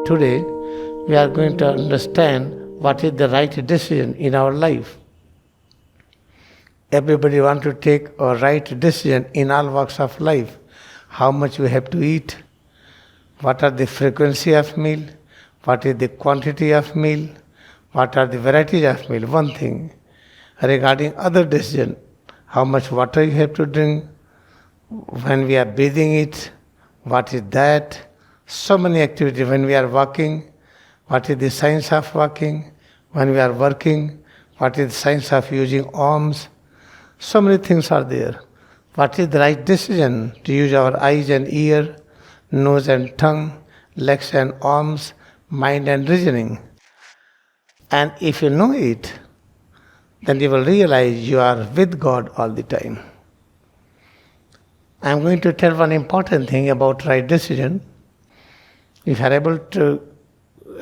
today, we are going to understand what is the right decision in our life. Everybody wants to take a right decision in all walks of life. How much we have to eat, what are the frequency of meal, what is the quantity of meal, what are the varieties of meal. One thing. Regarding other decision, how much water you have to drink, when we are breathing it, what is that? So many activities. When we are walking, what is the science of walking? When we are working, what is the science of using arms? So many things are there. What is the right decision to use our eyes and ear, nose and tongue, legs and arms, mind and reasoning? And if you know it, then you will realize you are with God all the time. I am going to tell one important thing about right decision. If you are able to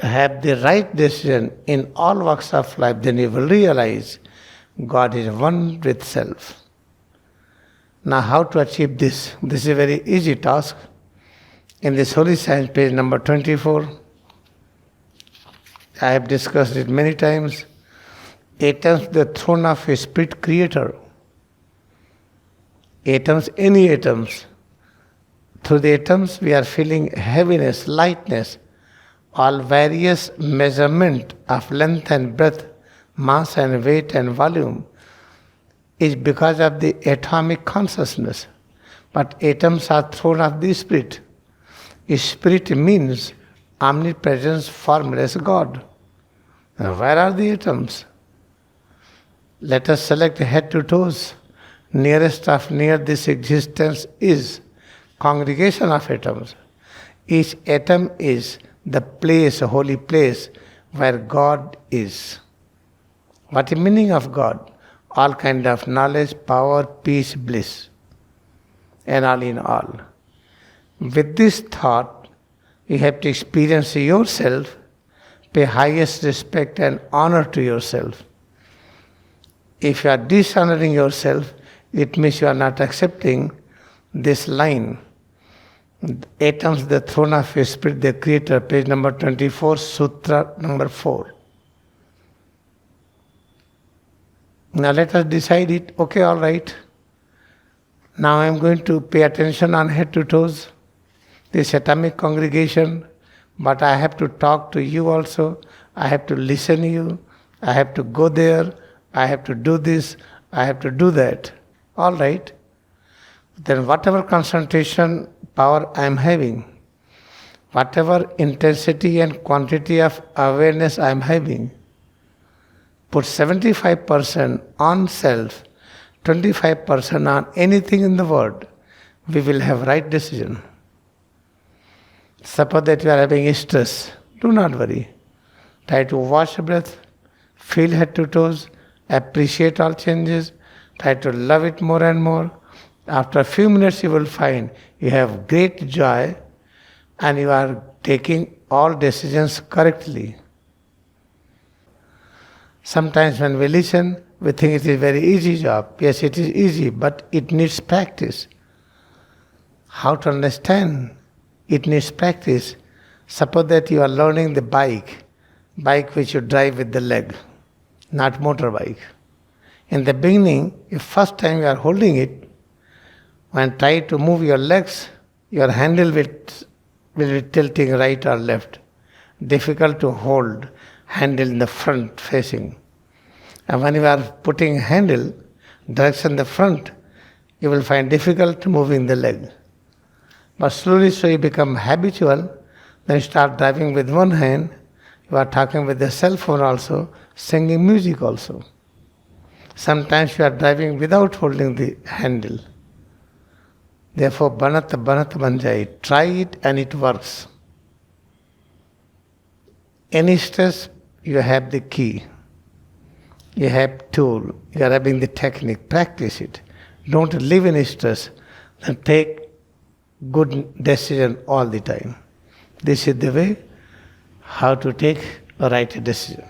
have the right decision in all walks of life, then you will realize God is one with self. Now, how to achieve this? This is a very easy task. In this Holy Science, page number 24, I have discussed it many times. Atoms, the throne of a spirit creator. Atoms, any atoms. Through the atoms, we are feeling heaviness, lightness, all various measurement of length and breadth, mass and weight and volume is because of the atomic consciousness. But atoms are throne of the spirit. Spirit means omnipresence, formless God. Now, where are the atoms? Let us select head to toes. Nearest of near this existence is congregation of atoms. Each atom is the place, a holy place, where God is. What is the meaning of God? All kind of knowledge, power, peace, bliss, and all in all. With this thought, you have to experience yourself, pay highest respect and honor to yourself. If you are dishonoring yourself, it means you are not accepting this line. Atoms, the throne of a spirit, the creator, page number 24, sutra number 4. Now let us decide it. Okay, all right. Now I am going to pay attention on head to toes, this atomic congregation, but I have to talk to you also. I have to listen to you. I have to go there. I have to do this. I have to do that. All right. Then whatever concentration power I am having, whatever intensity and quantity of awareness I am having, put 75% on self, 25% on anything in the world, we will have right decision. Suppose that you are having stress, do not worry. Try to watch the breath, feel head to toes, appreciate all changes, try to love it more and more. After a few minutes you will find you have great joy and you are taking all decisions correctly. Sometimes when we listen, we think it is a very easy job. Yes, it is easy, but it needs practice. How to understand? It needs practice. Suppose that you are learning the bike which you drive with the leg, not motorbike. In the beginning, if first time you are holding it, when try to move your legs, your handle will be tilting right or left. Difficult to hold handle in the front facing. And when you are putting handle direction the front, you will find difficult moving the leg. But slowly so you become habitual, then you start driving with one hand, you are talking with the cell phone also, singing music also. Sometimes you are driving without holding the handle. Therefore, banat banjai. Try it and it works. Any stress, you have the key. You have tool. You are having the technique. Practice it. Don't live in stress. Then take good decision all the time. This is the way how to take a right decision.